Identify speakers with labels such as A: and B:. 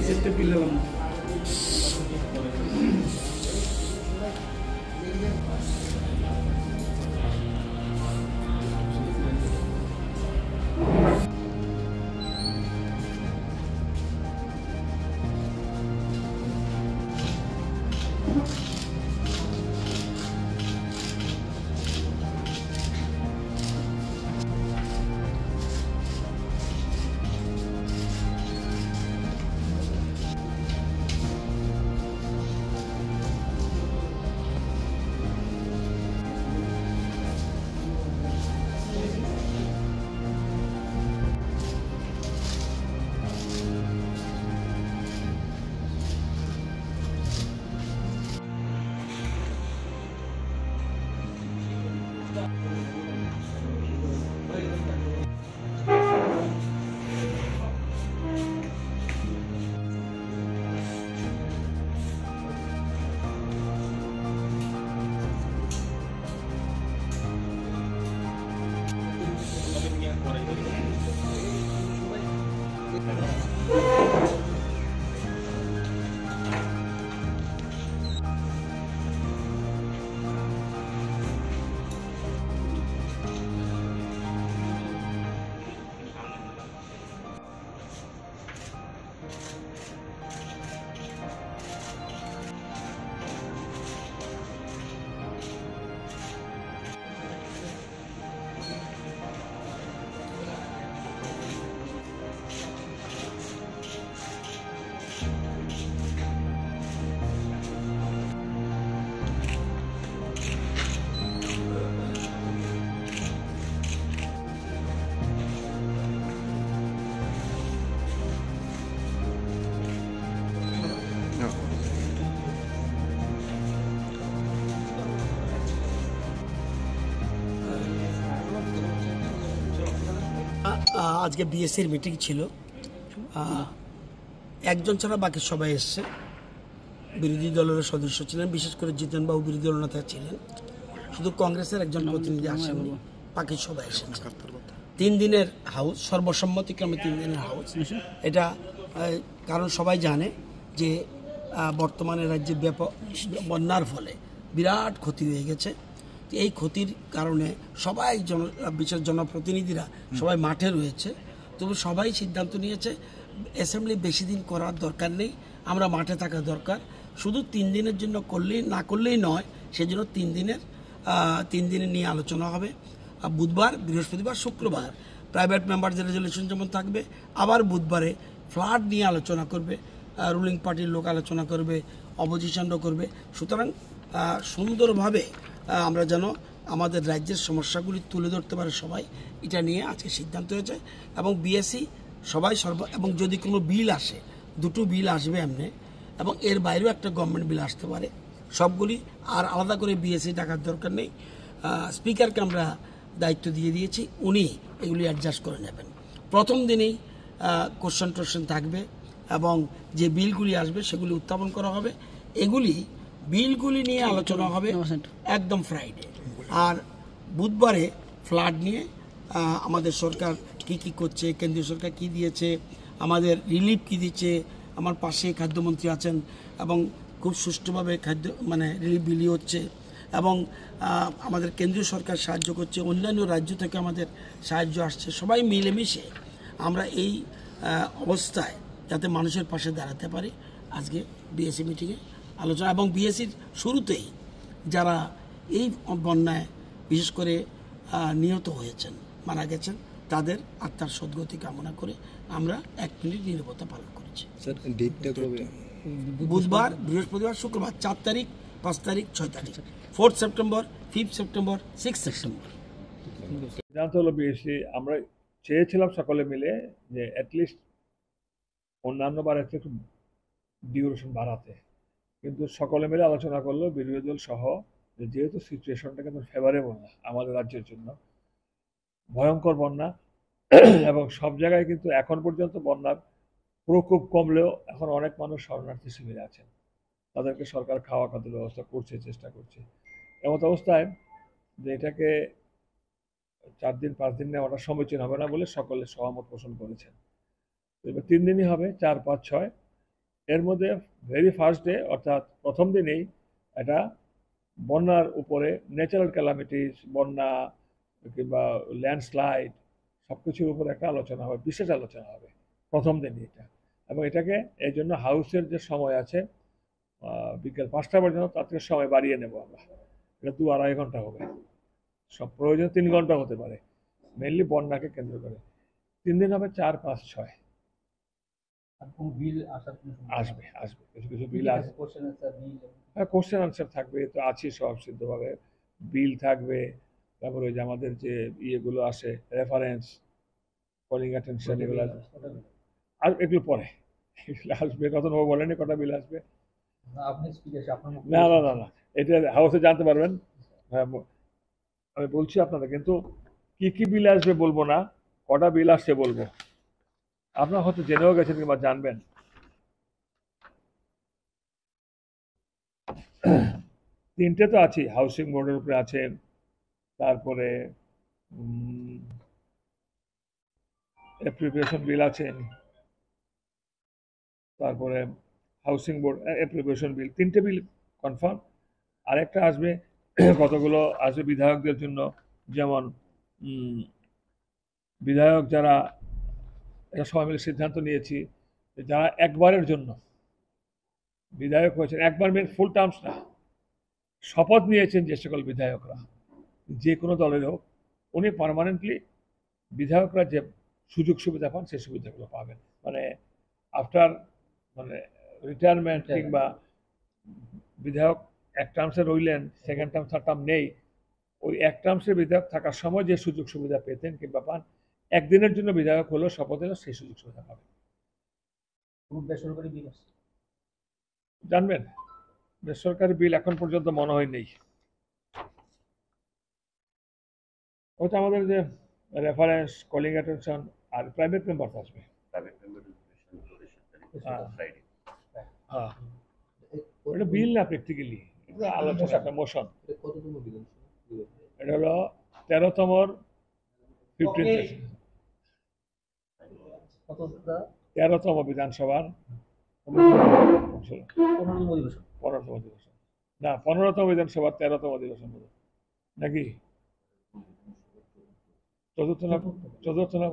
A: সেটটা পিলালাম
B: আজকে বিএসসির মিটিং ছিল, একজন ছাড়া বাকি সবাই এসছে। বিরোধী দলের সদস্য ছিলেন, বিশেষ করে জিতেনবাবু বিরোধী দল নেতা ছিলেন। শুধু কংগ্রেসের একজন প্রতিনিধি আসেননি, বাকি সবাই এসেছে। 3 দিনের হাউস, সর্বসম্মতিক্রমে 3 দিনের হাউস। এটা কারণ সবাই জানে যে বর্তমানে রাজ্যে ব্যাপক বন্যার ফলে বিরাট ক্ষতি হয়ে গেছে। এই ক্ষতির কারণে সবাই বিশেষ জনপ্রতিনিধিরা সবাই মাঠে রয়েছে। তবু সবাই সিদ্ধান্ত নিয়েছে অ্যাসেম্বলি বেশি দিন করার দরকার নেই, আমরা মাঠে থাকা দরকার। শুধু 3 দিনের জন্য করলেই না করলেই নয়, সেজন্য 3 দিনের নিয়ে আলোচনা হবে। বুধবার, বৃহস্পতিবার, শুক্রবার প্রাইভেট মেম্বারদের রেজলিউশন যেমন থাকবে, আবার বুধবারে ফ্লাড নিয়ে আলোচনা করবে, রুলিং পার্টির লোক আলোচনা করবে, অপোজিশনও করবে। সুতরাং সুন্দরভাবে আমরা যেন আমাদের রাজ্যের সমস্যাগুলি তুলে ধরতে পারে সবাই, এটা নিয়ে আজকে সিদ্ধান্ত হয়েছে। এবং বিএসসি সবাই এবং যদি কোনো বিল আসে, 2টো বিল আসবে এমনি, এবং এর বাইরেও একটা গভর্নমেন্ট বিল আসতে পারে, সবগুলি আর আলাদা করে বিএসসি ডাকার দরকার নেই। স্পিকারকে আমরা দায়িত্ব দিয়ে দিয়েছি, উনি এগুলি অ্যাডজাস্ট করে নেবেন। প্রথম দিনেই কোশ্চেন টোশ্চেন থাকবে এবং যে বিলগুলি আসবে সেগুলি উত্থাপন করা হবে। বিলগুলি নিয়ে আলোচনা হবে একদম ফ্রাইডে। আর বুধবারে ফ্লাড নিয়ে আমাদের সরকার কি করছে, কেন্দ্রীয় সরকার কি দিয়েছে, আমাদের রিলিফ কি দিচ্ছে। আমার পাশে খাদ্যমন্ত্রী আছেন এবং খুব সুষ্ঠুভাবে রিলিফ বিলি হচ্ছে, এবং আমাদের কেন্দ্রীয় সরকার সাহায্য করছে, অন্যান্য রাজ্য থেকে আমাদের সাহায্য আসছে। সবাই মিলেমিশে আমরা এই অবস্থায় যাতে মানুষের পাশে দাঁড়াতে পারি, আজকে বিএসসি মিটিংয়ে আলোচনা। এবং বিএসসির শুরুতেই যারা এই বন্যায় বিশেষ করে নিহত হয়েছেন, মারা গেছেন, তাদের আত্মার সদ্গতি কামনা করে আমরা 1 মিনিট নীরবতা পালন করেছি। বুধবার, বৃহস্পতিবার, শুক্রবার, 4 তারিখ, 5 তারিখ, 6 তারিখ, 4 সেপ্টেম্বর, 5 সেপ্টেম্বর, 6 সেপ্টেম্বর।
C: সিদ্ধান্ত হলো বিএসসি, আমরা চেয়েছিলাম সকলে মিলে যে অ্যাটলিস্ট অন্যান্য বারের থেকে একটু ডিউরেশন বাড়াতে, কিন্তু সকলে মিলে আলোচনা করলো বিরোধী দল সহ, যেহেতু সিচুয়েশনটা কিন্তু ফেভারেবল না আমাদের রাজ্যের জন্য, ভয়ঙ্কর বন্যা, এবং সব জায়গায় কিন্তু এখন পর্যন্ত বন্যার প্রকোপ কমলেও এখন অনেক মানুষ শরণার্থী শিবিরে আছেন, তাদেরকে সরকার খাওয়া খাদ্যের ব্যবস্থা করছে, চেষ্টা করছে। এমত অবস্থায় যে এটাকে 4 দিন 5 দিন নেওয়াটা সমীচীন হবে না বলে সকলে সহমত পোষণ করেছেন। এবার 3 দিনই হবে, 4, 5, 6। এর মধ্যে ভেরি ফার্স্ট ডে অর্থাৎ প্রথম দিনেই এটা বন্যার উপরে ন্যাচারাল ক্যালামিটিস, বন্যা কিংবা ল্যান্ডস্লাইড সব কিছুর উপরে একটা আলোচনা হবে, বিশেষ আলোচনা হবে প্রথম দিনই এটা। এবং এটাকে এই জন্য হাউসের যে সময় আছে বিকেল 5টা পর্যন্ত, তার থেকে সময় বাড়িয়ে নেব আমরা। এটা 2-2.5 ঘন্টা হবে, সব প্রয়োজন 3 ঘন্টা হতে পারে, মেনলি বন্যাকে কেন্দ্র করে। 3 দিন হবে 4, 5, 6 আসবে আসবে কিছু কিছু বিল আসবে। হ্যাঁ, কোশ্চেন আনসার থাকবে, তো আছে সব সিদ্ধভাবে। বিল থাকবে, তারপরে ওই যে আমাদের যে ইয়েগুলো আসে রেফারেন্স, কলিং অ্যাটেনশন, এগুলো আর এগুলো পরে এগুলো আসবে। কত নেবো বলেনি, কটা বিল আসবে? না না না না, এটা হাউসে জানতে পারবেন। হ্যাঁ, আমি বলছি আপনাদের, কিন্তু কি কি বিল আসবে বলবো না, কটা বিল আসছে বলবো। আপনারা হয়তো জেনেও গেছেন কিংবা জানবেন। তিনটে তো আছে, হাউসিং বোর্ডের উপরে আছে, তারপরে অ্যাপ্রিভিয়েশন বিল আছে, তারপরে হাউসিং বোর্ড অ্যাপ্রিভিয়েশন বিল, 3টে বিল কনফার্ম। আরেকটা আসবে, কতগুলো আসবে বিধায়কদের জন্য, যেমন বিধায়ক যারা, এটা সবাই মিলে সিদ্ধান্ত নিয়েছি যে যারা একবারের জন্য বিধায়ক হয়েছেন, একবার মিন ফুল টার্মস না, শপথ নিয়েছেন যে সকল বিধায়করা যে কোনো দলের হোক, উনি পার্মানেন্টলি বিধায়করা যে সুযোগ সুবিধা পান সেই সুবিধাগুলো পাবেন। মানে আফটার মানে রিটায়ারমেন্ট কিংবা বিধায়ক এক টার্মসে রইলেন, সেকেন্ড টার্ম থার্ড টার্ম নেই, ওই এক টার্মসে বিধায়ক থাকার সময় যে সুযোগ সুবিধা পেতেন কিংবা পান, একদিনের জন্য বিধায়ক হলো শপথ হলো সেই সুযোগ সুবিধা পাবেন।
A: বেসরকারি বিল
C: জানবেন, বেসরকারি বিল এখন পর্যন্ত মনে হয় নেই। ওটা আমাদের যে রেফারেন্স, কলিং অ্যাটেনশন আর প্রাইভেট মেম্বার আসবে। হ্যাঁ, এটা বিল না, প্র্যাকটিক্যালি এটা আলোচনা, একটা মোশন।
A: কততম বিল?
C: এটা হলো 13তম 13তম বিধানসভার
A: 15তম অধিবেশন।
C: 15তম অধিবেশন না, 15তম বিধানসভার 13তম অধিবেশন নাকি? চতুর্থ না?